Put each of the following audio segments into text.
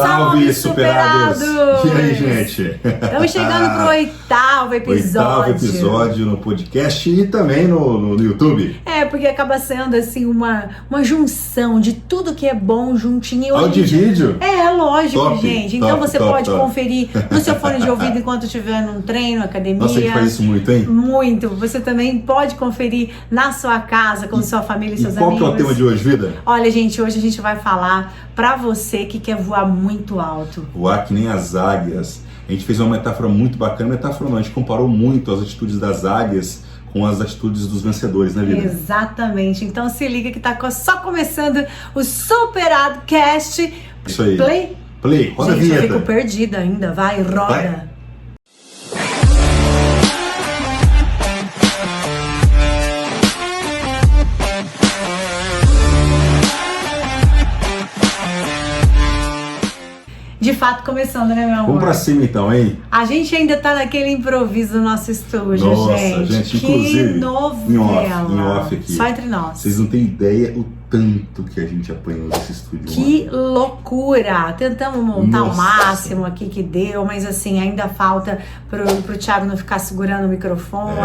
salve, superados! E aí, gente? Estamos chegando pro oitavo episódio no podcast e também no YouTube. Porque acaba sendo assim uma junção de tudo que é bom juntinho. Áudio e vídeo? Lógico, top, gente. Então top, você top, pode top. conferir no seu fone de ouvido enquanto estiver num treino, academia. Nossa, a gente faz isso muito, hein? Muito. Você também pode conferir na sua casa, com sua família e seus amigos. Qual que é o tema de hoje, vida? Olha, gente, hoje a gente vai falar pra você que quer voar muito alto. Voar que nem as águias. A gente fez uma metáfora muito bacana. Metáfora não, a gente comparou muito as atitudes das águias com as atitudes dos vencedores, né, vida? Exatamente. Então se liga que tá só começando o Superado Cast. Isso aí. Play. Roda gente, a vinheta. Eu fico perdida ainda. Vai, roda. Vai. De fato, começando, né, meu amor? Vamos pra cima então, hein? A gente ainda tá naquele improviso do nosso estúdio, Nossa, gente. inclusive, Que novela. em off aqui. Só entre nós. Vocês não têm ideia o tanto que a gente apanhou nesse estúdio. Que loucura! Tentamos montar o Nossa. máximo aqui que deu, mas assim, ainda falta pro Thiago não ficar segurando o microfone.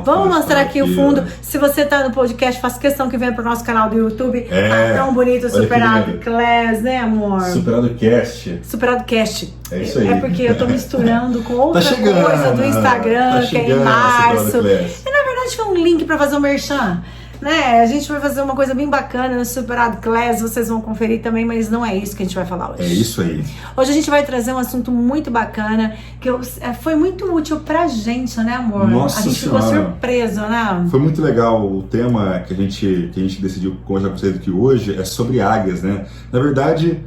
Vamos mostrar aqui o fundo. Se você tá no podcast, faço questão que venha pro nosso canal do YouTube. Tá tão bonito o Superado Class, né, amor? Superado Cast. Superado Cast. É isso aí. É porque eu tô misturando com outra chegando, coisa do Instagram, que é em março. Superado Class. E na verdade foi um link pra fazer o merchan. Né? A gente vai fazer uma coisa bem bacana no Superado Class, vocês vão conferir também, mas não é isso que a gente vai falar hoje. É isso aí. Hoje a gente vai trazer um assunto muito bacana, que foi muito útil pra gente, né, amor? Nossa a gente Senhora. ficou surpreso, né? Foi muito legal o tema que a gente decidiu conversar com vocês aqui hoje, é sobre águias, né? Na verdade,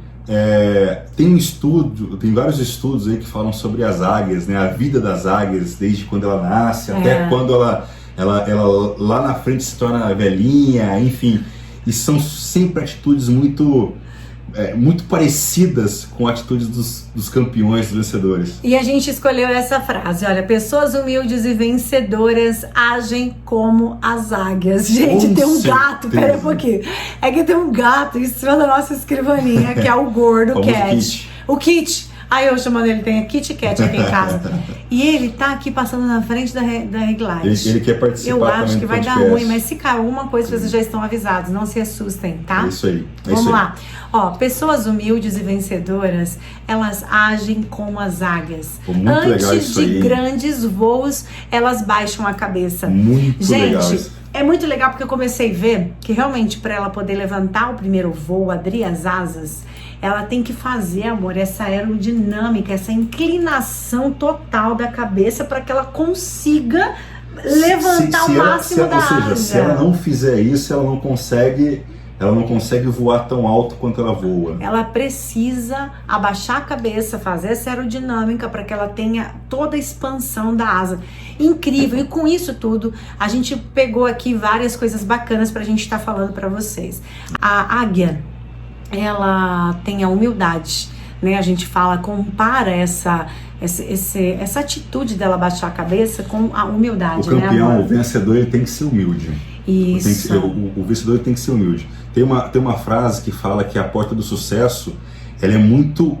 tem vários estudos aí que falam sobre as águias, né? A vida das águias, desde quando ela nasce até quando ela lá na frente se torna velhinha, enfim. E são sempre atitudes muito parecidas com atitudes dos campeões, dos vencedores. E a gente escolheu essa frase, olha, pessoas humildes e vencedoras agem como as águias. Gente, tem um gato, pera um pouquinho. É que tem um gato em cima da nossa escrivaninha, que é o gordo Cat. O Kit. Aí eu chamando ele, tem a Kit Kat aqui em casa. E ele tá aqui passando na frente da Reglite. Ele quer participar. Eu acho também que vai dar ruim, mas se cair alguma coisa, vocês já estão avisados. Não se assustem, tá? É isso aí. Vamos lá. Ó, pessoas humildes e vencedoras, elas agem como as águias. Muito legal Antes isso de aí. grandes voos, elas baixam a cabeça. Muito legal Gente, isso. é muito legal porque eu comecei a ver que realmente para ela poder levantar o primeiro voo, abrir as asas, ela tem que fazer, amor, essa aerodinâmica, essa inclinação total da cabeça para que ela consiga levantar o máximo da asa. Ou seja, se ela não fizer isso, ela não consegue voar tão alto quanto ela voa. Ela precisa abaixar a cabeça, fazer essa aerodinâmica para que ela tenha toda a expansão da asa. Incrível! E com isso tudo, a gente pegou aqui várias coisas bacanas para a gente estar falando para vocês. A águia, ela tem a humildade, né? A gente compara essa atitude dela baixar a cabeça com a humildade, o campeão, né, amor? o vencedor, ele tem que ser humilde. Isso. O vencedor tem que ser humilde. Tem uma frase que fala que a porta do sucesso, ela é muito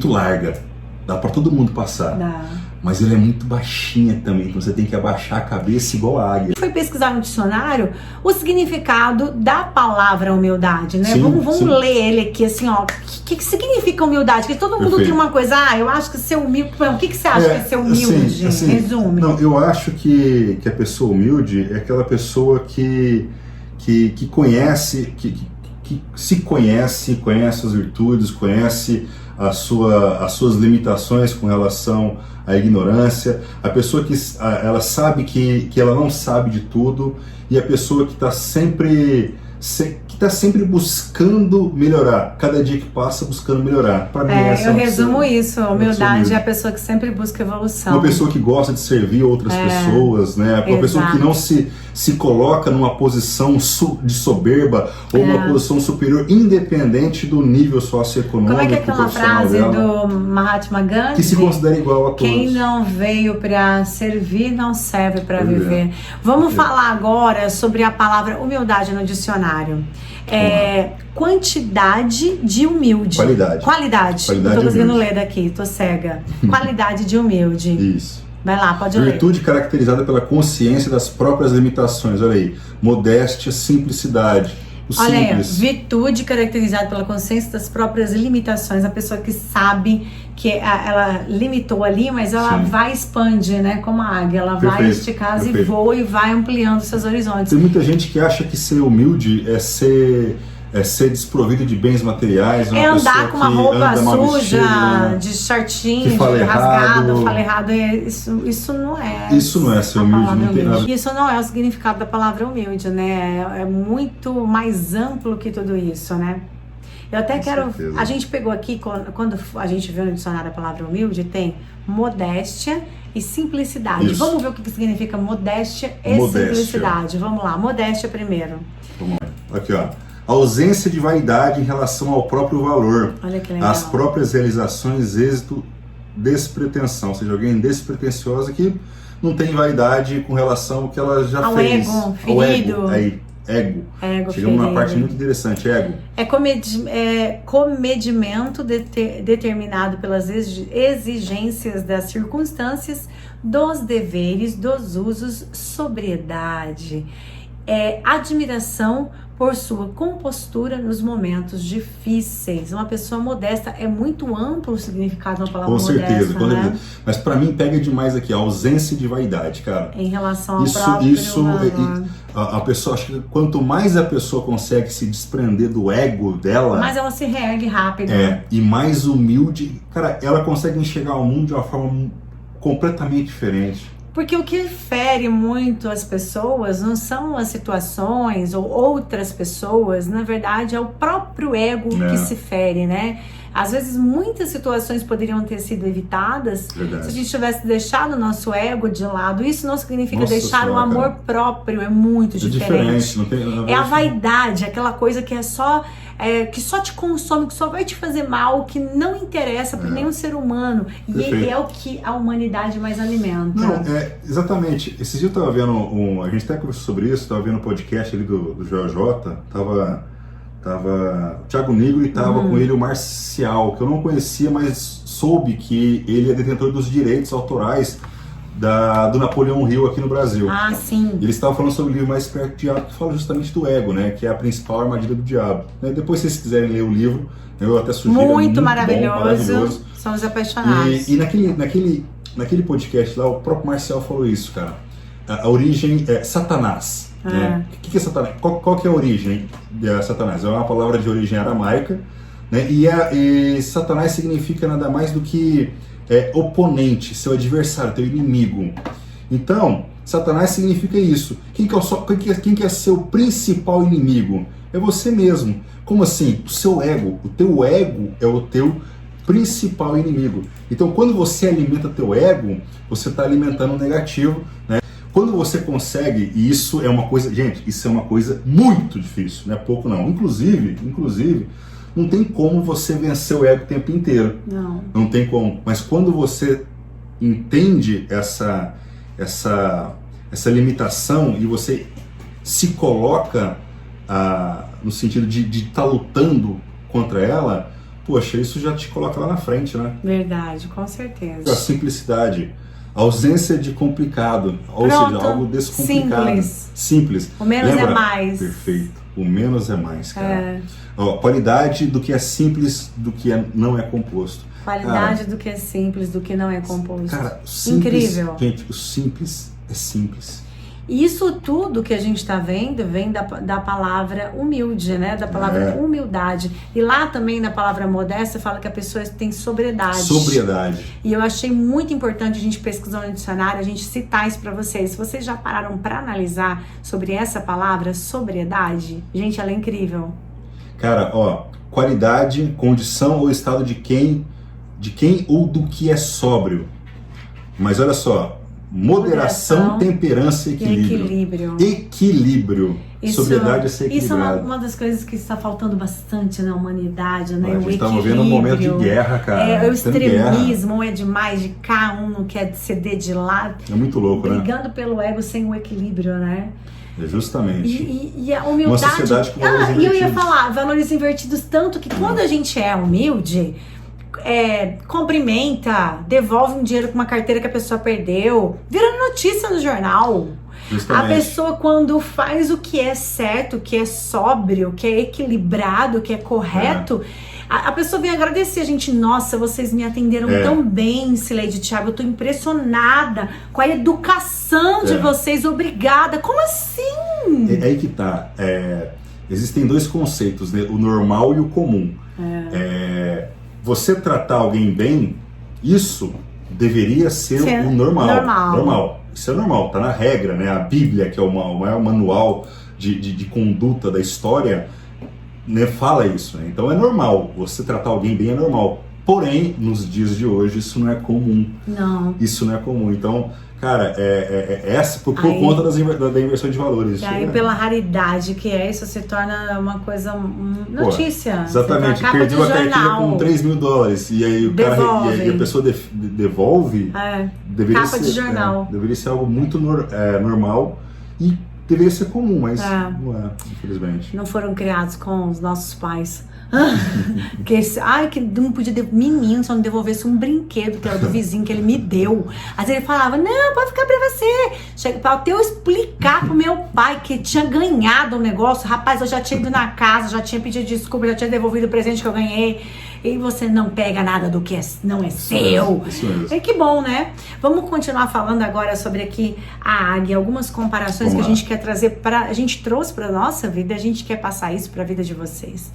larga. Dá para todo mundo passar. Dá. Mas ela é muito baixinha também, então você tem que abaixar a cabeça igual a águia. Foi pesquisar no dicionário o significado da palavra humildade, né? Sim, Vamos sim. ler ele aqui, assim, ó. O que significa humildade? Porque todo mundo Perfeito. tem uma coisa, eu acho que ser humilde... O que você acha que é ser humilde? Assim, Resume. Não, eu acho que a pessoa humilde é aquela pessoa que conhece, que se conhece as virtudes, conhece as suas limitações com relação à ignorância, a pessoa que ela sabe que ela não sabe de tudo, e a pessoa que está sempre buscando melhorar, cada dia que passa buscando melhorar. Para mim, essa eu resumo isso, a humildade humilde. é a pessoa que sempre busca evolução. Uma pessoa que gosta de servir outras pessoas, né? Uma pessoa que não se coloca numa posição de soberba ou uma posição superior, independente do nível socioeconômico. Como é que é aquela frase dela, do Mahatma Gandhi? que se considera igual a todos. Quem não veio para servir não serve para viver. Vamos falar agora sobre a palavra humildade no dicionário. dicionário. Quantidade de humilde. Qualidade. Não tô conseguindo ler daqui, tô cega. Qualidade de humilde. Isso. Vai lá, pode ler. Virtude caracterizada pela consciência das próprias limitações. Olha aí. Modéstia, simplicidade. Olha aí, virtude caracterizada pela consciência das próprias limitações. A pessoa que sabe que ela limitou ali, mas ela vai expandir, né? Como a águia, ela vai esticar as e voa e vai ampliando seus horizontes. Tem muita gente que acha que ser humilde é ser desprovido de bens materiais. É andar com uma roupa suja, de shortinho, de rasgado, fala errado. Isso não é. Isso não é ser humilde, não tem nada. Isso não é o significado da palavra humilde, né? É muito mais amplo que tudo isso, né? Eu até quero. A gente pegou aqui, quando a gente viu no dicionário a palavra humilde, tem modéstia e simplicidade. Isso. Vamos ver o que significa modéstia e simplicidade. Vamos lá, modéstia primeiro. Vamos lá. Aqui, ó. Ausência de vaidade em relação ao próprio valor. Olha que legal. As próprias realizações, êxito, despretensão. Ou seja, alguém despretensiosa que não tem vaidade com relação ao que ela já fez. Ego, ferido. Ao ego, aí. Ego. Chegamos numa parte muito interessante, ego. É comedimento determinado pelas exigências das circunstâncias, dos deveres, dos usos, sobriedade. Admiração por sua compostura nos momentos difíceis. Uma pessoa modesta, é muito amplo o significado da palavra modesta. Com certeza, né? Mas pra mim pega demais aqui a ausência de vaidade, cara. Em relação ao próprio valor. A pessoa, acho que quanto mais a pessoa consegue se desprender do ego dela, mais ela se reergue rápido. E mais humilde, cara, ela consegue enxergar o mundo de uma forma completamente diferente. Porque o que fere muito as pessoas não são as situações ou outras pessoas, na verdade é o próprio ego que se fere, né? Às vezes muitas situações poderiam ter sido evitadas se a gente tivesse deixado o nosso ego de lado. Isso não significa deixar o amor próprio, é muito diferente. Não tem, a vaidade, aquela coisa que que só te consome, que só vai te fazer mal, que não interessa para nenhum ser humano. E é o que a humanidade mais alimenta. Não, exatamente. Esses dias eu tava vendo a gente até conversou sobre isso, tava vendo um podcast ali do JJ, tava o Thiago Nigro e tava com ele o Marcial, que eu não conhecia, mas soube que ele é detentor dos direitos autorais do Napoleão Hill aqui no Brasil. Ah, sim. Eles estavam falando sobre o livro Mais Perto do Diabo, que fala justamente do ego, né? Que é a principal armadilha do diabo. Depois, se vocês quiserem ler o livro, eu até sugiro. Muito maravilhoso. Somos apaixonados. E naquele podcast lá, o próprio Marcial falou isso, cara. A origem é Satanás. Né? O que é Satanás? Qual que é a origem de Satanás? É uma palavra de origem aramaica, né? E Satanás significa nada mais do que oponente, seu adversário, teu inimigo. Então, Satanás significa isso. Quem que é seu principal inimigo? É você mesmo. Como assim? O seu ego. O teu ego é o teu principal inimigo. Então, quando você alimenta teu ego, você está alimentando o negativo, né? Quando você consegue, e isso é uma coisa, gente, isso é uma coisa muito difícil, não é pouco não. Inclusive, não tem como você vencer o ego o tempo inteiro. Não tem como. Mas quando você entende essa limitação e você se coloca no sentido de estar lutando contra ela, poxa, isso já te coloca lá na frente, né? Verdade, com certeza. A simplicidade. Ausência de complicado, ou seja, algo descomplicado. Simples. O menos é mais. Perfeito. O menos é mais, cara. Qualidade do que é simples, do que não é composto. Qualidade do que é simples, do que não é composto. Cara, simples, incrível. Gente, o simples é simples. E isso tudo que a gente está vendo vem da palavra humilde, né? Da palavra humildade. E lá também na palavra modesta fala que a pessoa tem sobriedade. Sobriedade. E eu achei muito importante a gente pesquisar no dicionário, a gente citar isso para vocês. Vocês já pararam para analisar sobre essa palavra, sobriedade? Gente, ela é incrível. Cara, qualidade, condição ou estado de quem ou do que é sóbrio. Mas olha só, moderação, temperança e equilíbrio. Equilíbrio. Sobriedade é ser equilibrado. Isso é uma das coisas que está faltando bastante na humanidade, né? A gente está vivendo um momento de guerra, cara. O extremismo, um é demais de cá, um não quer ceder de lado. É muito louco, né? Brigando pelo ego sem o equilíbrio, né? É justamente. E a humildade... Uma sociedade com valores invertidos. E eu ia falar, valores invertidos, tanto que quando a gente é humilde... cumprimenta, devolve um dinheiro com uma carteira que a pessoa perdeu, vira notícia no jornal. Justamente. A pessoa, quando faz o que é certo, que é sóbrio, que é equilibrado, que é correto, a pessoa vem agradecer a gente. Nossa, vocês me atenderam tão bem, Cileide e Thiago, eu tô impressionada com a educação de vocês, obrigada. Como assim? É aí que tá. Existem dois conceitos, né? O normal e o comum. Você tratar alguém bem, isso deveria ser o normal. Isso é normal, tá na regra, né? A Bíblia, que é o maior manual de conduta da história, né, fala isso, né? Então é normal, você tratar alguém bem é normal. Porém, nos dias de hoje, isso não é comum. Não. Isso não é comum. Então, cara, essa por conta da inversão de valores. E aí, pela raridade que isso se torna uma coisa notícia. Exatamente. Perdeu a carteira com $3 mil. E aí o cara e a pessoa devolve. Deveria capa de jornal. Deveria ser algo muito normal e deveria ser comum, mas não é, infelizmente. Não foram criados com os nossos pais. Que não podia menino, se eu não devolvesse um brinquedo que era do vizinho que ele me deu. Às vezes ele falava, não, pode ficar pra você. Pra eu explicar pro meu pai que tinha ganhado um negócio, rapaz, eu já tinha ido na casa, já tinha pedido desculpa, já tinha devolvido o presente que eu ganhei. E você não pega nada do que não é seu. Isso mesmo. Que bom, né? Vamos continuar falando agora sobre aqui a águia, algumas comparações que a gente quer trazer a gente trouxe pra nossa vida, a gente quer passar isso pra vida de vocês.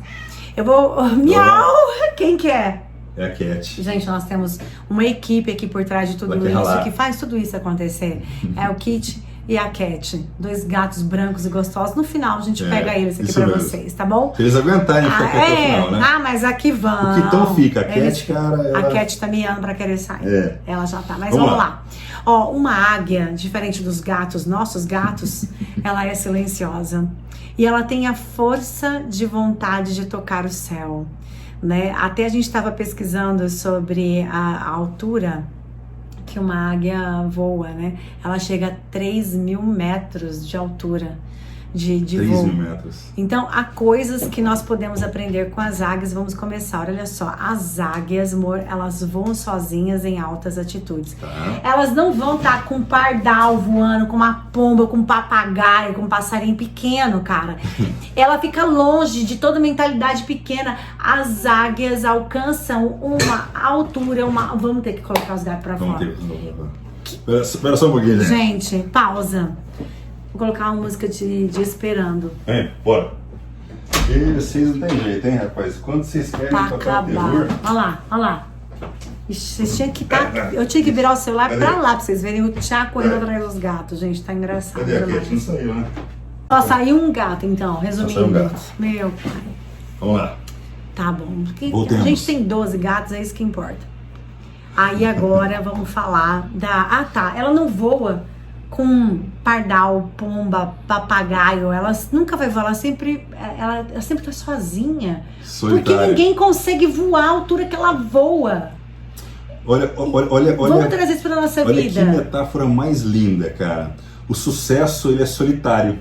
Eu vou... Miau! Quem que é? É a Cat. Gente, nós temos uma equipe aqui por trás de tudo isso, que faz tudo isso acontecer. É o Kit e a Cat. 2 gatos brancos e gostosos. No final, a gente pega eles aqui pra vocês, tá bom? Se eles aguentarem ficar aqui até o final, né? Mas aqui vão. O que então fica? A Cat, cara... A Cat tá miando pra querer sair. Ela já tá. Mas vamos lá. Ó, uma águia, diferente dos gatos, nossos gatos, ela é silenciosa. E ela tem a força de vontade de tocar o céu, né? Até a gente estava pesquisando sobre a altura que uma águia voa, né? Ela chega a 3.000 metros de altura de 3 voo. 3.000 metros. Então, há coisas que nós podemos aprender com as águias. Vamos começar. Olha só, as águias, amor, elas voam sozinhas em altas atitudes. Elas não vão estar com um pardal voando, com uma pomba, com um papagaio, com um passarinho pequeno, cara. Ela fica longe de toda mentalidade pequena. As águias alcançam uma altura, Vamos ter que colocar os gatos pra fora. Espera só um pouquinho, Gente, pausa. Vou colocar uma música de Esperando. Bora. E vocês não tem jeito, hein, rapaz? Quando vocês querem tocar o terror... Olha lá. Vocês tinham que eu tinha que virar o celular pra lá, pra vocês verem o Thiago correndo atrás dos gatos, gente. Tá engraçado. Cadê a Cat? Não saiu, né? Só saiu um gato, então, resumindo. Só saiu um gato. Meu pai. Vamos lá. Tá bom. A gente tem 12 gatos, é isso que importa. Aí agora vamos falar da... Ela não voa com pardal, pomba, papagaio, ela nunca vai voar, ela sempre tá sozinha. Solitária. Porque ninguém consegue voar a altura que ela voa. Olha. Vamos trazer isso pra nossa vida. Olha que metáfora mais linda, cara. O sucesso, ele é solitário.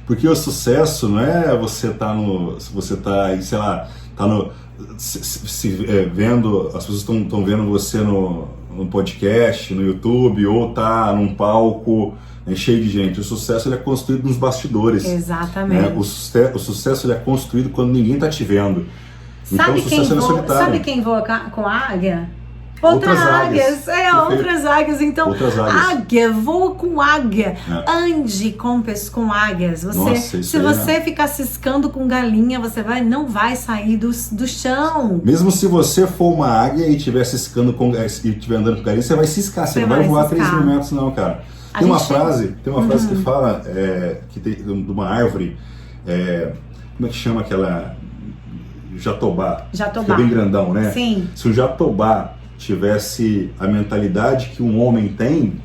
Porque o sucesso não é você tá sei lá, tá no... vendo, as pessoas estão vendo você no podcast, no YouTube, ou tá num palco cheio de gente. O sucesso, ele é construído nos bastidores. Exatamente. Né? O sucesso, ele é construído quando ninguém tá te vendo. Então o sucesso, ele é solitário. Sabe quem voa com a águia? Outras águias. Outras águias. Então, outras águias. Águia, voa com águia. Ande com águias. Se você ficar ciscando com galinha, você não vai sair do chão. Mesmo se você for uma águia e estiver ciscando e estiver andando com galinha, você vai ciscar. Você não vai voar 3.000 metros, não, cara. Tem uma frase que fala de uma árvore. Como é que chama aquela? Jatobá. Que é bem grandão, né? Sim. Se o jatobá tivesse a mentalidade que um homem tem,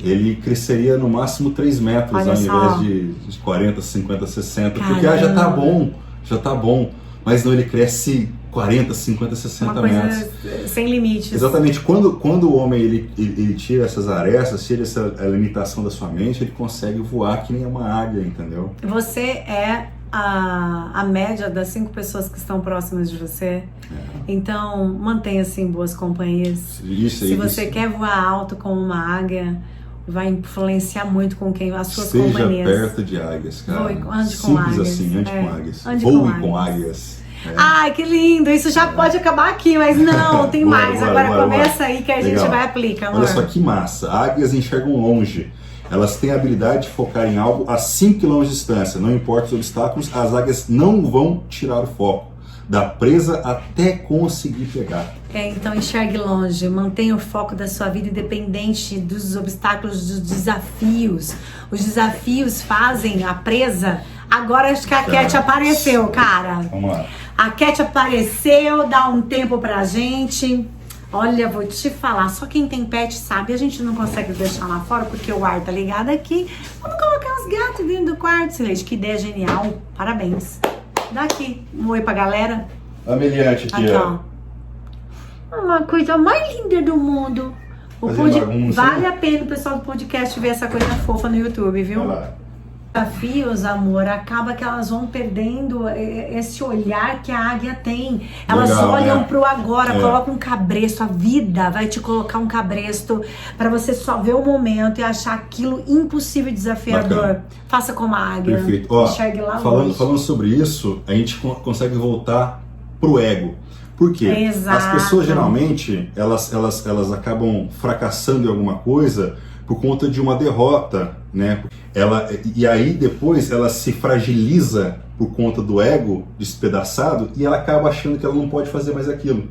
ele cresceria no máximo 3 metros, Olha ao só. invés de 40, 50, 60. Caramba. Porque já tá bom. Mas não, ele cresce 40, 50, 60 Uma coisa metros. sem limites. Exatamente. Quando o homem ele tira essas arestas, tira essa limitação da sua mente, ele consegue voar que nem uma águia, entendeu? Você é a média das 5 pessoas que estão próximas de você. Então, mantenha-se em boas companhias. Se você quer voar alto como uma águia, vai influenciar muito com quem as suas companhias. Seja perto de águias, cara. Ande com Simples águias. assim, ande com águias. Ande Voe com com águias. Ai, que lindo! Isso já pode acabar aqui, mas não, tem mais. Agora começa aí que a gente vai aplicar, amor. Olha só que massa. Águias enxergam longe. Elas têm a habilidade de focar em algo a 5 km de distância. Não importa os obstáculos, as águias não vão tirar o foco da presa até conseguir pegar. Então enxergue longe, mantenha o foco da sua vida independente dos obstáculos, dos desafios. Os desafios fazem a presa. Agora acho que a Cat apareceu, cara. Vamos lá. A Cat apareceu, dá um tempo pra gente. Olha, vou te falar, só quem tem pet sabe, a gente não consegue deixar lá fora porque o ar tá ligado aqui. Vamos colocar os gatos dentro do quarto, Silêncio. Que ideia genial, parabéns. Dá aqui um oi pra galera. A Meliante aqui, ó. Uma coisa mais linda do mundo. Vale a pena o pessoal do podcast ver essa coisa fofa no YouTube, viu? Vai lá. Desafios, amor, acaba que elas vão perdendo esse olhar que a águia tem. Elas olham pro agora, colocam um cabresto. A vida vai te colocar um cabresto pra você só ver o momento e achar aquilo impossível e desafiador. Bacana. Faça como a águia. Perfeito. Ó, enxergue lá longe. falando sobre isso, a gente consegue voltar pro ego. Por quê? Exato. As pessoas geralmente elas acabam fracassando em alguma coisa por conta de uma derrota, né? E aí depois ela se fragiliza por conta do ego despedaçado e ela acaba achando que ela não pode fazer mais aquilo.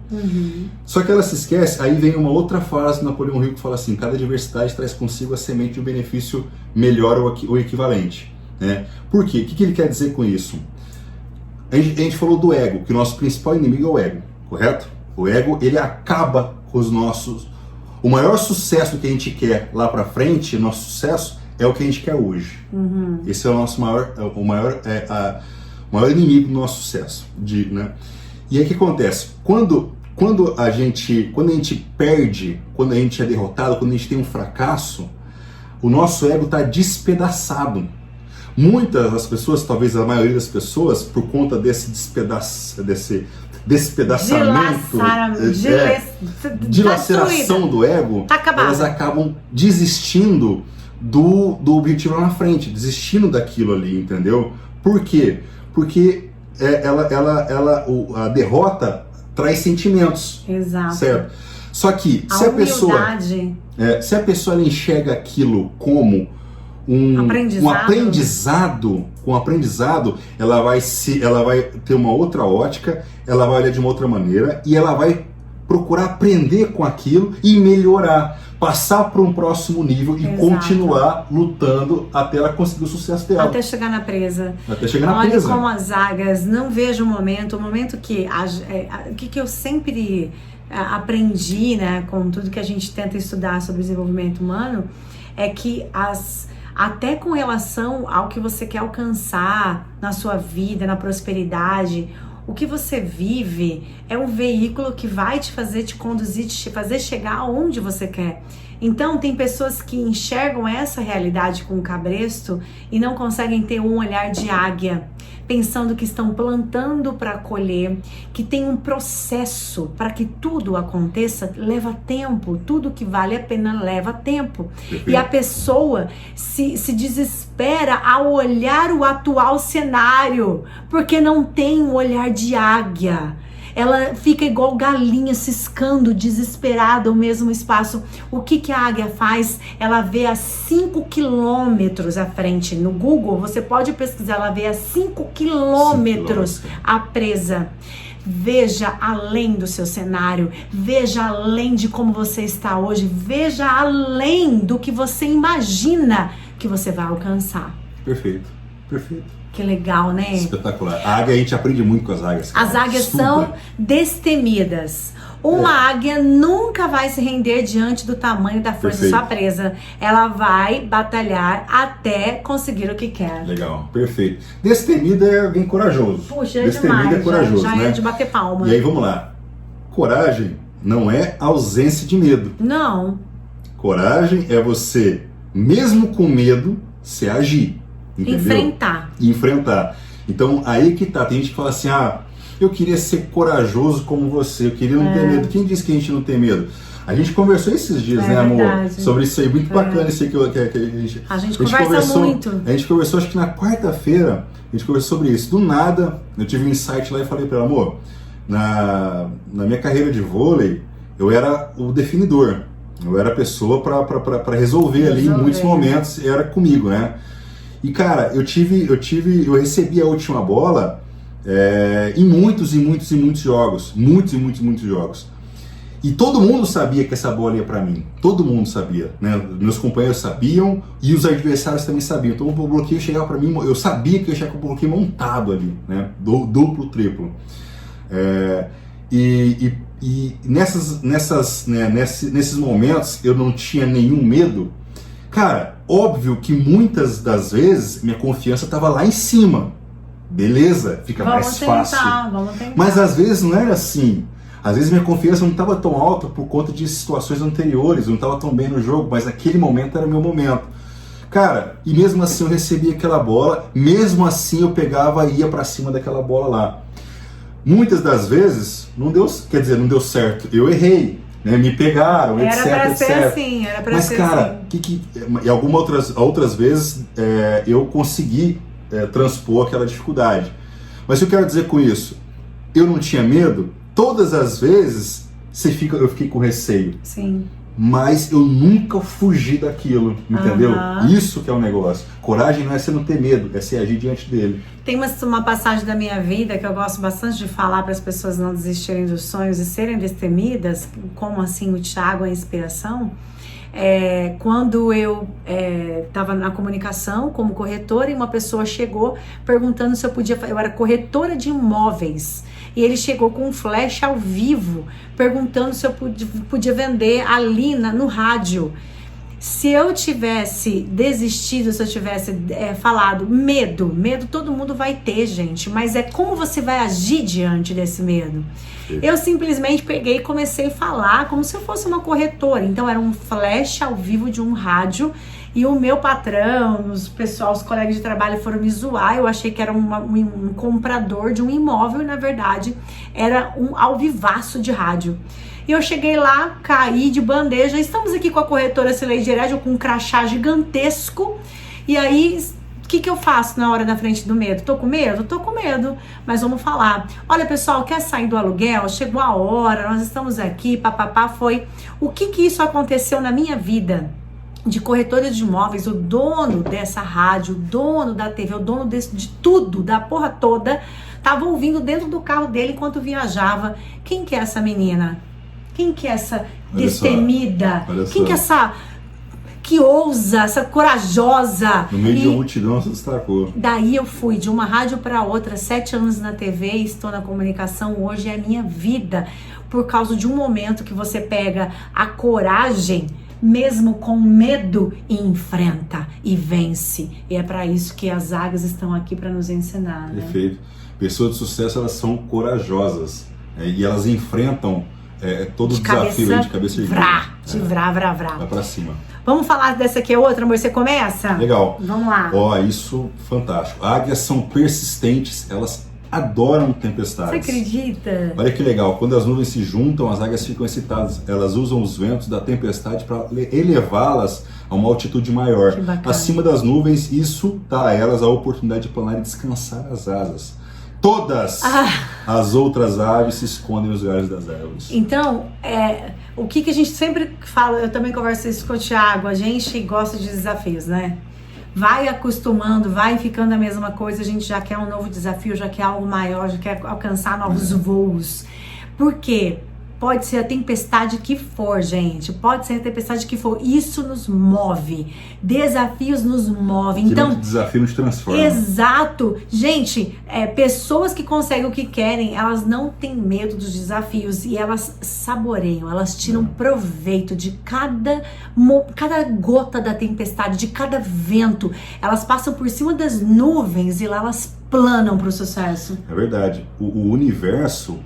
Só que ela se esquece, aí vem uma outra frase do Napoleão Hill que fala assim: cada adversidade traz consigo a semente de um benefício melhor ou equivalente, né? Por quê? O que ele quer dizer com isso? A gente falou do ego, que o nosso principal inimigo é o ego, correto? O ego, ele acaba com os nossos... O maior sucesso que a gente quer lá pra frente, nosso sucesso, é o que a gente quer hoje. Esse é o nosso o maior inimigo do nosso sucesso. Né? E aí o que acontece? Quando a gente perde, quando a gente é derrotado, quando a gente tem um fracasso, o nosso ego está despedaçado. Muitas das pessoas, talvez a maioria das pessoas, por conta desse despedaçamento, dilaceração do ego, elas acabam desistindo do objetivo lá na frente, desistindo daquilo ali, entendeu? Por quê? Porque a derrota traz sentimentos. Exato. Certo? Só que se a pessoa ela enxerga aquilo como um aprendizado, ela vai ter uma outra ótica, ela vai olhar de uma outra maneira e ela vai procurar aprender com aquilo e melhorar, passar para um próximo nível e continuar lutando até ela conseguir o sucesso dela. Até chegar na presa. Olha como as águias não vejo o momento que que eu sempre aprendi, né, com tudo que a gente tenta estudar sobre desenvolvimento humano, é que até com relação ao que você quer alcançar na sua vida, na prosperidade, o que você vive é um veículo que vai te conduzir, te fazer chegar aonde você quer. Então, tem pessoas que enxergam essa realidade com o cabresto e não conseguem ter um olhar de águia, pensando que estão plantando para colher, que tem um processo para que tudo aconteça, leva tempo, tudo que vale a pena leva tempo. E a pessoa se desespera ao olhar o atual cenário, porque não tem um olhar de águia. Ela fica igual galinha, ciscando, desesperada o mesmo espaço. O que a águia faz? Ela vê a 5 quilômetros à frente. No Google, você pode pesquisar, ela vê a 5 quilômetros a presa. Veja além do seu cenário, veja além de como você está hoje, veja além do que você imagina que você vai alcançar. Perfeito. Que legal, né? Espetacular. A águia, a gente aprende muito com as águias. As águias são destemidas. Uma águia nunca vai se render diante do tamanho da força de sua presa. Ela vai batalhar até conseguir o que quer. Legal, perfeito. Destemida é bem corajoso. Puxa, é Destemida demais, é corajoso, já né? é de bater palma. E aí, vamos lá. Coragem não é ausência de medo. Não. Coragem é você, mesmo com medo, se agir. Entendeu? Enfrentar. Então, aí que tá. Tem gente que fala assim, eu queria ser corajoso como você, eu queria não ter medo. Quem disse que a gente não tem medo? A gente conversou esses dias, né, amor? Verdade. Sobre isso aí, muito bacana isso aí a gente conversa muito. A gente conversou, acho que na quarta-feira, a gente conversou sobre isso. Do nada, eu tive um insight lá e falei pra ela, amor, na minha carreira de vôlei, eu era o definidor. Eu era a pessoa para resolver ali em muitos momentos, era comigo, né? E cara, eu recebi a última bola em muitos jogos. Muitos jogos. E todo mundo sabia que essa bola ia para mim. Todo mundo sabia, né? Meus companheiros sabiam e os adversários também sabiam. Então o bloqueio chegava para mim, eu sabia que eu ia chegar com o bloqueio montado ali, né? Duplo, triplo. E nesses momentos eu não tinha nenhum medo. Cara, óbvio que muitas das vezes minha confiança estava lá em cima. Beleza, fica mais fácil. Vamos tentar. Mas às vezes não era assim. Às vezes minha confiança não estava tão alta por conta de situações anteriores, eu não estava tão bem no jogo, mas naquele momento era o meu momento. Cara, e mesmo assim eu recebia aquela bola, mesmo assim eu pegava e ia para cima daquela bola lá. Muitas das vezes não deu certo, eu errei, né? Me pegaram, era etc, pra etc. Ser assim, era pra mas ser cara, assim. E algumas outras vezes eu consegui transpor aquela dificuldade. Mas o que eu quero dizer com isso? Eu não tinha medo. Todas as vezes eu fiquei com receio. Sim. Mas eu nunca fugi daquilo, entendeu? Isso que é o negócio. Coragem não é você não ter medo, é você agir diante dele. Tem uma passagem da minha vida que eu gosto bastante de falar para as pessoas não desistirem dos sonhos e serem destemidas, como assim o Thiago é a inspiração. Quando eu estava na comunicação como corretora e uma pessoa chegou perguntando se eu podia, eu era corretora de imóveis, e ele chegou com um flash ao vivo perguntando se eu podia vender ali no rádio. Se eu tivesse desistido, se eu tivesse falado medo todo mundo vai ter, gente, mas é como você vai agir diante desse medo. Eu simplesmente peguei e comecei a falar como se eu fosse uma corretora. Então era um flash ao vivo de um rádio e o meu patrão, os colegas de trabalho foram me zoar. Eu achei que era um comprador de um imóvel e na verdade era um alvivaço de rádio. E eu cheguei lá, caí de bandeja. Estamos aqui com a corretora Cileide Herédia com um crachá gigantesco. E aí, o que eu faço na hora da frente do medo? Tô com medo? Tô com medo, mas vamos falar. Olha, pessoal, quer sair do aluguel? Chegou a hora, nós estamos aqui, papapá, foi. O que isso aconteceu na minha vida? De corretora de imóveis, o dono dessa rádio, o dono da TV, o dono de tudo, da porra toda, tava ouvindo dentro do carro dele enquanto viajava. Quem que é essa menina? Quem que é essa destemida? Quem que é essa que ousa, essa corajosa? No meio de uma multidão se destacou. Daí eu fui de uma rádio para outra, 7 anos na TV, estou na comunicação, hoje é a minha vida. Por causa de um momento que você pega a coragem, mesmo com medo, e enfrenta e vence. E é para isso que as águias estão aqui para nos ensinar, né? Perfeito. Pessoas de sucesso, elas são corajosas, e elas enfrentam todo o desafio de cabeça erguida. Vrá. Vai pra cima. Vamos falar dessa aqui, outra, amor? Você começa? Legal. Vamos lá. Isso, fantástico. Águias são persistentes, elas adoram tempestades. Você acredita? Olha que legal, quando as nuvens se juntam, as águias ficam excitadas. Elas usam os ventos da tempestade para elevá-las a uma altitude maior. Acima das nuvens, isso dá a elas a oportunidade de planar e descansar as asas. Todas as outras aves se escondem nos galhos das árvores. Então, o que a gente sempre fala, eu também converso isso com o Thiago, a gente gosta de desafios, né? Vai acostumando, vai ficando a mesma coisa, a gente já quer um novo desafio, já quer algo maior, já quer alcançar novos voos. Por quê? Pode ser a tempestade que for, gente. Pode ser a tempestade que for. Isso nos move. Desafios nos movem. Então, desafio nos transforma. Exato. Gente, pessoas que conseguem o que querem, elas não têm medo dos desafios e elas saboreiam, elas tiram proveito de cada gota da tempestade, de cada vento. Elas passam por cima das nuvens e lá elas planam para o sucesso. É verdade. O universo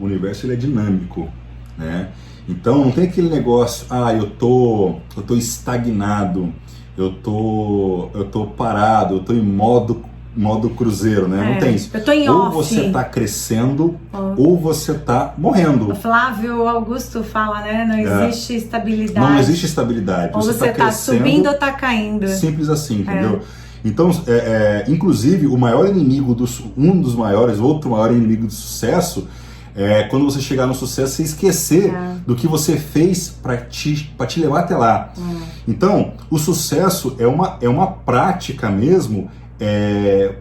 ele é dinâmico, né? Então não tem aquele negócio, eu tô estagnado, eu tô parado, eu tô em modo cruzeiro, né? Não tem isso. Eu tô em ou off. você tá crescendo, ou você tá morrendo. O Flávio Augusto fala, né? Não existe estabilidade. Não existe estabilidade. Ou você tá subindo ou tá caindo. Simples assim, entendeu? Então, inclusive, o maior inimigo, outro maior inimigo do sucesso, é quando você chegar no sucesso, você esquecer do que você fez para te levar até lá. Então, o sucesso é uma prática mesmo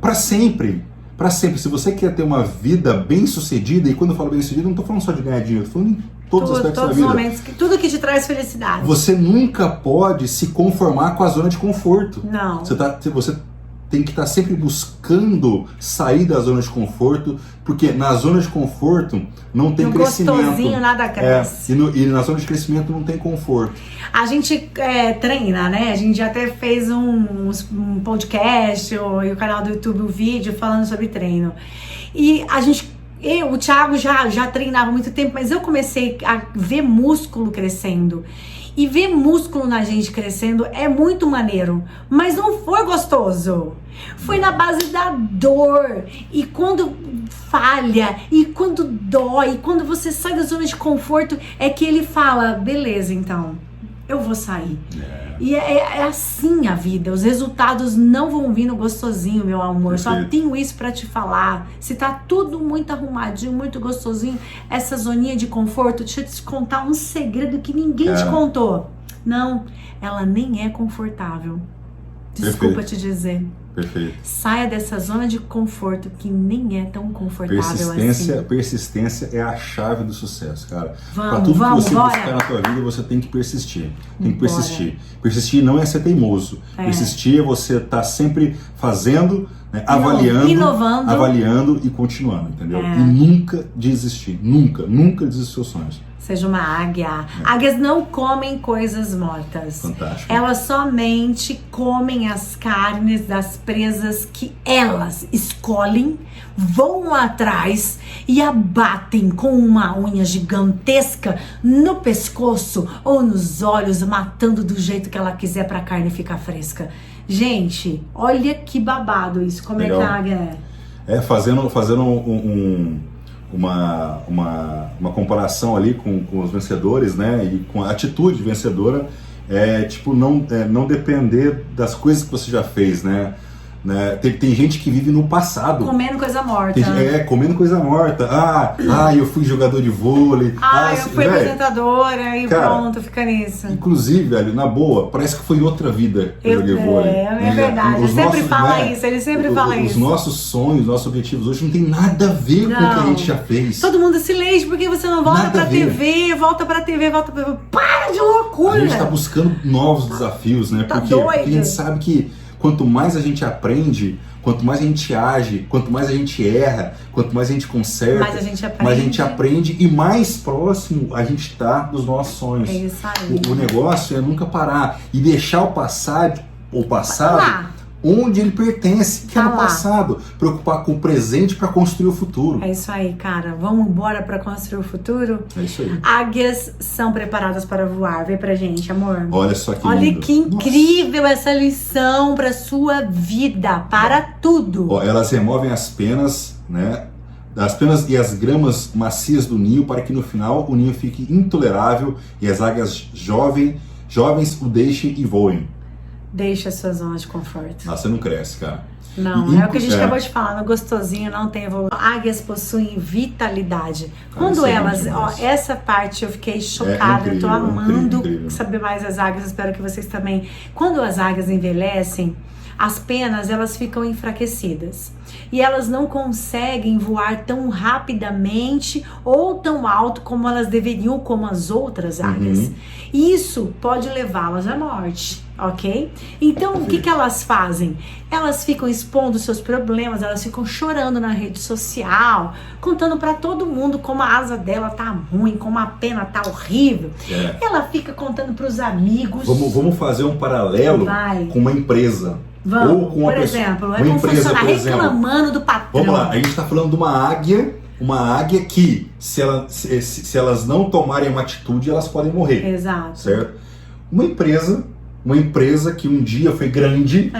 para sempre. Para sempre. Se você quer ter uma vida bem sucedida, e quando eu falo bem sucedida, eu não estou falando só de ganhar dinheiro, estou falando em todos os aspectos da vida. Momentos, tudo que te traz felicidade. Você nunca pode se conformar com a zona de conforto. Não. Você tem que estar sempre buscando sair da zona de conforto, porque na zona de conforto não tem crescimento. Gostosinho nada cresce. E na zona de crescimento não tem conforto. A gente treina, né? A gente até fez um podcast e o canal do YouTube, um vídeo falando sobre treino. E o Thiago já treinava há muito tempo, mas eu comecei a ver músculo crescendo. E ver músculo na gente crescendo é muito maneiro, mas não foi gostoso. Foi na base da dor. E quando falha, e quando dói, e quando você sai da zona de conforto, é que ele fala, beleza, então, eu vou sair. E é assim a vida. Os resultados não vão vir no gostosinho, meu amor. Perfeito. Só tenho isso pra te falar. Se tá tudo muito arrumadinho, muito gostosinho, essa zoninha de conforto, deixa eu te contar um segredo que ninguém te contou. Não, ela nem é confortável. Desculpa te dizer. Perfeito. Saia dessa zona de conforto que nem é tão confortável assim. Persistência é a chave do sucesso, cara. Vamos, pra tudo que você bora. buscar na tua vida, você tem que persistir. Tem que persistir. Persistir não é ser teimoso. Persistir é você estar sempre fazendo, né, inovando. avaliando e continuando, entendeu? E nunca desistir. Nunca desistir dos seus sonhos. Seja uma águia. Águias não comem coisas mortas. Fantástico. Elas somente comem as carnes das presas que elas escolhem, vão lá atrás e abatem com uma unha gigantesca no pescoço ou nos olhos, matando do jeito que ela quiser pra carne ficar fresca. Gente, olha que babado isso. Como Legal. É que a águia é? Fazendo uma comparação ali com os vencedores, né, e com a atitude vencedora, não depender das coisas que você já fez, né? Tem gente que vive no passado. Comendo coisa morta. Comendo coisa morta. Eu fui jogador de vôlei. Eu fui apresentadora e cara, pronto, fica nisso. Inclusive, velho, na boa, parece que foi outra vida que eu joguei vôlei. É verdade. Ele sempre fala isso. Os nossos sonhos, nossos objetivos hoje não tem nada a ver com o que a gente já fez. Todo mundo silêncio, porque você não volta pra TV, volta pra TV. Para de loucura! A gente tá buscando novos desafios, né? Tá porque a gente sabe que quanto mais a gente aprende, quanto mais a gente age, quanto mais a gente erra, quanto mais a gente conserta, mais a gente aprende e mais próximo a gente está dos nossos sonhos. É isso aí. O negócio é nunca parar e deixar o passado onde ele pertence, que é no passado. Preocupar com o presente para construir o futuro. É isso aí, cara. Vamos embora para construir o futuro? É isso aí. Águias são preparadas para voar. Vê pra gente, amor. Olha só que lindo. Olha que incrível essa lição para sua vida, para tudo. Elas removem as penas, né? As penas e as gramas macias do ninho para que no final o ninho fique intolerável e as águias jovens o deixem e voem. Deixa a sua zona de conforto. Ah, você não cresce, cara. Não, é o que a gente acabou de falar, no gostosinho não tem evolução. Águias possuem vitalidade. Quando elas, essa parte eu fiquei chocada, eu tô amando saber mais das águias, espero que vocês também. Quando as águias envelhecem, as penas elas ficam enfraquecidas e elas não conseguem voar tão rapidamente ou tão alto como elas deveriam, como as outras águias. Isso pode levá-las à morte, ok? Então o que elas fazem? Elas ficam expondo seus problemas, elas ficam chorando na rede social, contando pra todo mundo como a asa dela tá ruim, como a pena tá horrível. Ela fica contando pros amigos. Vamos fazer um paralelo com uma empresa. Vamos, ou com por exemplo, é um funcionário reclamando do patrão. Vamos lá, a gente está falando de uma águia que, se elas não tomarem uma atitude, elas podem morrer. Exato. Certo? Uma empresa que um dia foi grande,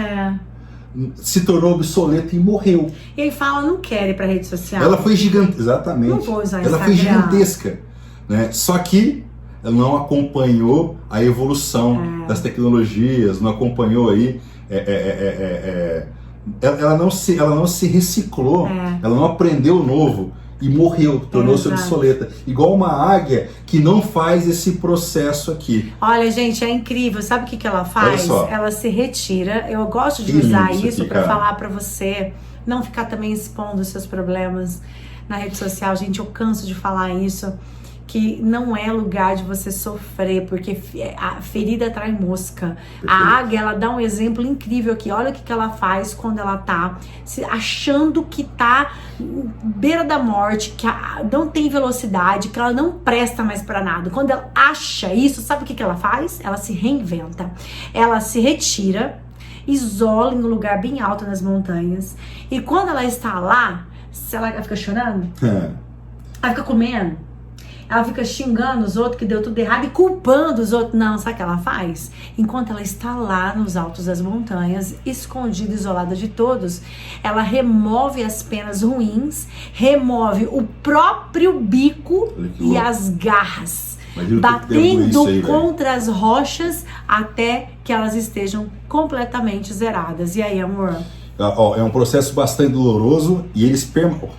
se tornou obsoleta e morreu. E ele fala, não quero ir para rede social. Ela foi gigantesca, exatamente. Não vou usar Ela foi gigantesca, né? Só que ela não acompanhou a evolução das tecnologias, não acompanhou aí. Ela não se reciclou, ela não aprendeu novo e morreu, tornou-se obsoleta. Igual uma águia que não faz esse processo aqui. Olha, gente, é incrível. Sabe o que ela faz? Ela se retira. Eu gosto de usar isso para falar para você não ficar também expondo os seus problemas na rede social. Gente, eu canso de falar isso. Que não é lugar de você sofrer, porque a ferida atrai mosca. Perfeito. A águia, ela dá um exemplo incrível aqui. Olha o que ela faz quando ela tá achando que tá beira da morte, que não tem velocidade, que ela não presta mais pra nada. Quando ela acha isso, sabe o que ela faz? Ela se reinventa. Ela se retira, isola em um lugar bem alto nas montanhas. E quando ela está lá, ela fica chorando, ela fica comendo, ela fica xingando os outros que deu tudo errado e culpando os outros. Não, sabe o que ela faz? Enquanto ela está lá nos altos das montanhas, escondida, isolada de todos, ela remove as penas ruins, remove o próprio bico e as garras, batendo contra as rochas até que elas estejam completamente zeradas. E aí, amor? É um processo bastante doloroso e eles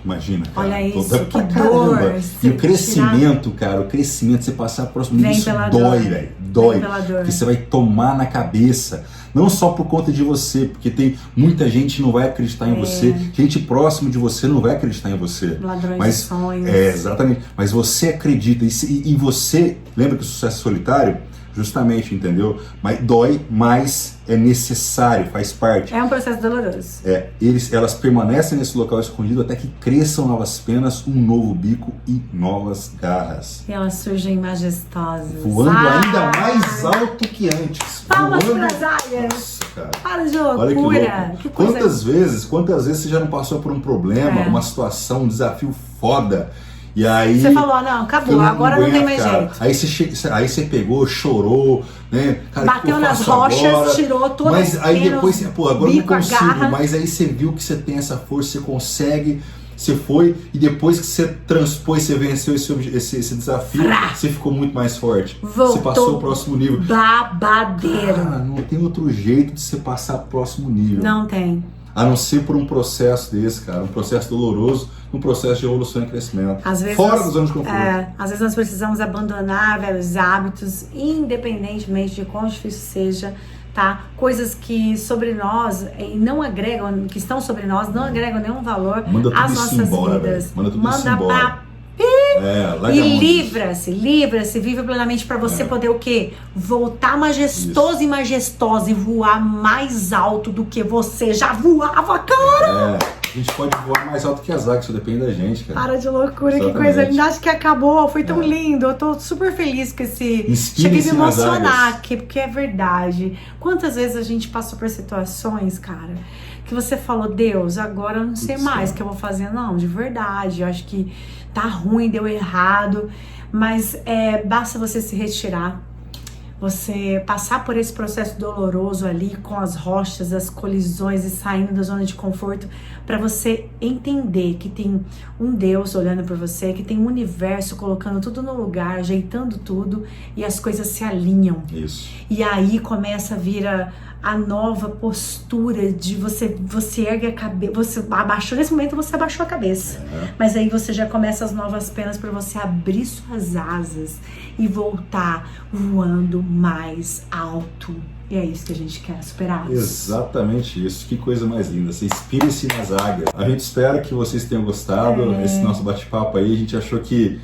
imagina, cara, olha isso, que dor. E o crescimento, cara, você passar próximo disso dói, velho, dói, porque você vai tomar na cabeça, não só por conta de você, porque tem muita gente que não vai acreditar em você, gente próximo de você não vai acreditar em você. Ladrões de sonhos. Exatamente, mas você acredita, e você, lembra que o sucesso solitário, justamente, entendeu? Mas dói, mas é necessário, faz parte. É um processo doloroso. Elas permanecem nesse local escondido até que cresçam novas penas, um novo bico e novas garras. E elas surgem majestosas. Voando ainda mais alto que antes. Palmas para as águias. Nossa, cara. Para de loucura. Olha que louco. Quantas vezes você já não passou por um problema, uma situação, um desafio foda, e aí você falou, não, acabou, agora não tem mais jeito. Aí você pegou, chorou, né? Cara, bateu nas rochas, agora? Tirou todas as Mas aí depois você, agora não consigo. Mas aí você viu que você tem essa força, você consegue, você foi, e depois que você transpôs, você venceu esse desafio, você ficou muito mais forte. Voltou, você passou o próximo nível. Babadeiro. Cara, não tem outro jeito de você passar o próximo nível. Não tem. A não ser por um processo desse, cara, um processo doloroso, um processo de evolução e crescimento. Às vezes fora dos anos de conforto. Às vezes nós precisamos abandonar velhos hábitos, independentemente de quão difícil seja, tá? Coisas que sobre nós não agregam, que estão sobre nós, não agregam nenhum valor às nossas vidas. Manda tudo isso embora. E livra-se, vive plenamente para você poder o quê? Voltar majestoso e majestosa e voar mais alto do que você já voava, cara! A gente pode voar mais alto que as águias, isso depende da gente, cara. Para de loucura, exatamente. Que coisa linda. Acho que acabou, foi tão lindo. Eu tô super feliz com esse... Cheguei a me emocionar aqui, porque é verdade. Quantas vezes a gente passou por situações, cara, que você falou, Deus, agora eu não sei mais o que eu vou fazer. Não, de verdade, eu acho que tá ruim, deu errado, mas basta você se retirar, você passar por esse processo doloroso ali com as rochas, as colisões e saindo da zona de conforto, para você entender que tem um Deus olhando por você, que tem um universo colocando tudo no lugar, ajeitando tudo e as coisas se alinham. Isso. E aí começa a vir a nova postura de você ergue a cabeça, você abaixou, nesse momento você abaixou a cabeça, mas aí você já começa as novas penas para você abrir suas asas e voltar voando mais alto. E é isso que a gente quer, superar. Exatamente isso, que coisa mais linda. Você inspire-se nas águias. A gente espera que vocês tenham gostado desse nosso bate-papo aí. A gente achou que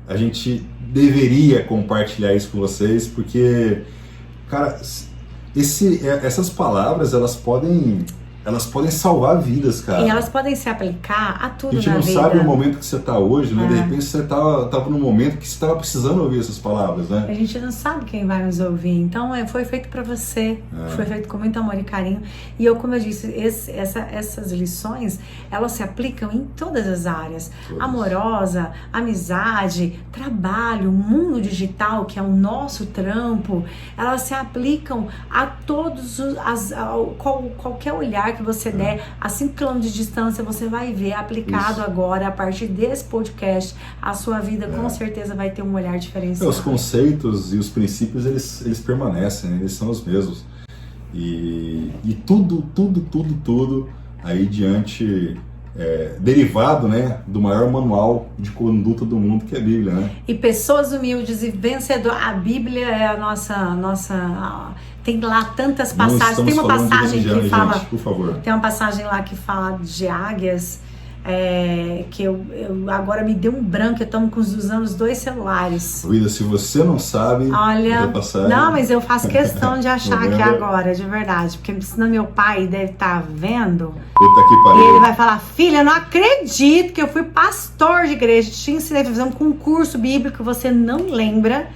a gente deveria compartilhar isso com vocês, porque, cara, essas palavras, elas podem salvar vidas, cara. E elas podem se aplicar a tudo na vida. A gente não sabe o momento que você está hoje, né? De repente você estava num momento que você estava precisando ouvir essas palavras, né? A gente não sabe quem vai nos ouvir. Então, foi feito para você. Foi feito com muito amor e carinho. E eu, como eu disse, essas lições, elas se aplicam em todas as áreas. Amorosa, amizade, trabalho, mundo digital, que é o nosso trampo. Elas se aplicam a todos qualquer olhar que você der a 5 km de distância, você vai ver aplicado agora, a partir desse podcast, a sua vida com certeza vai ter um olhar diferenciado. Os conceitos e os princípios, eles permanecem, né? Eles são os mesmos. E tudo aí diante, derivado, né, do maior manual de conduta do mundo, que é a Bíblia, né? E pessoas humildes e vencedoras. A Bíblia é a nossa tem lá tantas passagens. Tem uma passagem que fala, gente, por favor. Tem uma passagem lá que fala de águias, que eu agora me deu um branco. Eu estou usando os 2 celulares. Luísa, se você não sabe, olha, passagem, não, mas eu faço questão de achar aqui agora, de verdade, porque senão meu pai deve estar vendo. E ele vai falar: filha, eu não acredito que eu fui pastor de igreja, te ensinei a fazer um concurso bíblico, você não lembra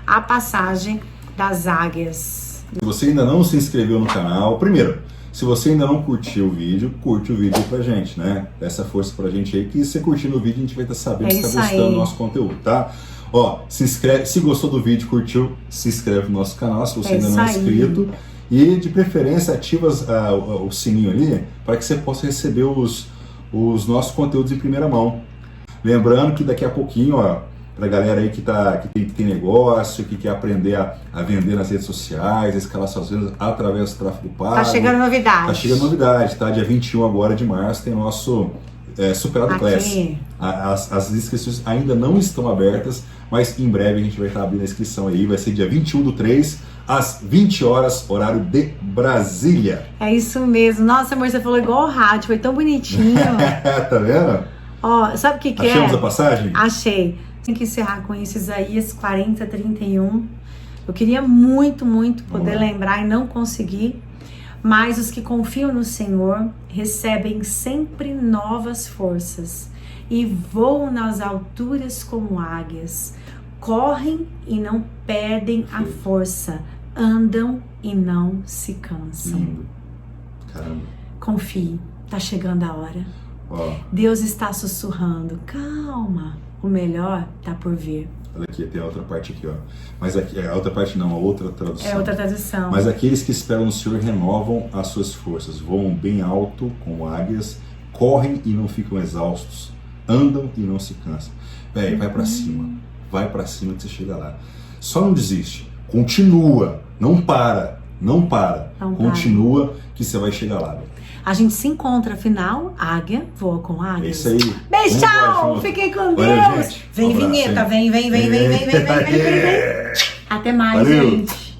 a passagem das águias. Se você ainda não se inscreveu no canal, primeiro, se você ainda não curtiu o vídeo, curte o vídeo pra gente, né? Dá essa força pra gente aí, que se você curtir o vídeo, a gente vai estar sabendo que está gostando do nosso conteúdo, tá? Ó, se inscreve, se gostou do vídeo, curtiu, se inscreve no nosso canal, se você ainda não é inscrito. E, de preferência, ativa o sininho ali, para que você possa receber os nossos conteúdos em primeira mão. Lembrando que daqui a pouquinho, ó, pra galera aí que tem negócio, que quer aprender a vender nas redes sociais, a escalar suas vendas através do tráfego pago. Tá chegando novidade. Tá chegando novidade, tá? Dia 21 agora de março tem nosso Superado Class. As inscrições ainda não estão abertas, mas em breve a gente vai estar abrindo a inscrição aí. Vai ser dia 21/3, às 20 horas, horário de Brasília. É isso mesmo. Nossa, amor, você falou igual o rádio, foi tão bonitinho. Tá vendo? Ó, sabe o que é? Achamos a passagem? Achei. Tem que encerrar com isso, Isaías 40:31. Eu queria muito poder lembrar e não consegui, mas os que confiam no Senhor recebem sempre novas forças e voam nas alturas como águias, correm e não perdem a força, andam e não se cansam. Lindo. Caramba. Confie, tá chegando a hora. Deus está sussurrando, calma. O melhor tá por vir. Olha aqui, tem a outra parte aqui, ó. Mas aqui, a outra parte não, a outra tradução. É outra tradução. Mas aqueles que esperam no Senhor renovam as suas forças, voam bem alto como águias, correm e não ficam exaustos, andam e não se cansam. Véi, vai pra cima que você chega lá. Só não desiste, continua, não para. Continua que você vai chegar lá, véio. A gente se encontra, afinal, águia voa com águia. É isso aí. Beijão! Fiquem com Deus! Valeu, gente. Vem, vinheta, vem. Até mais, gente.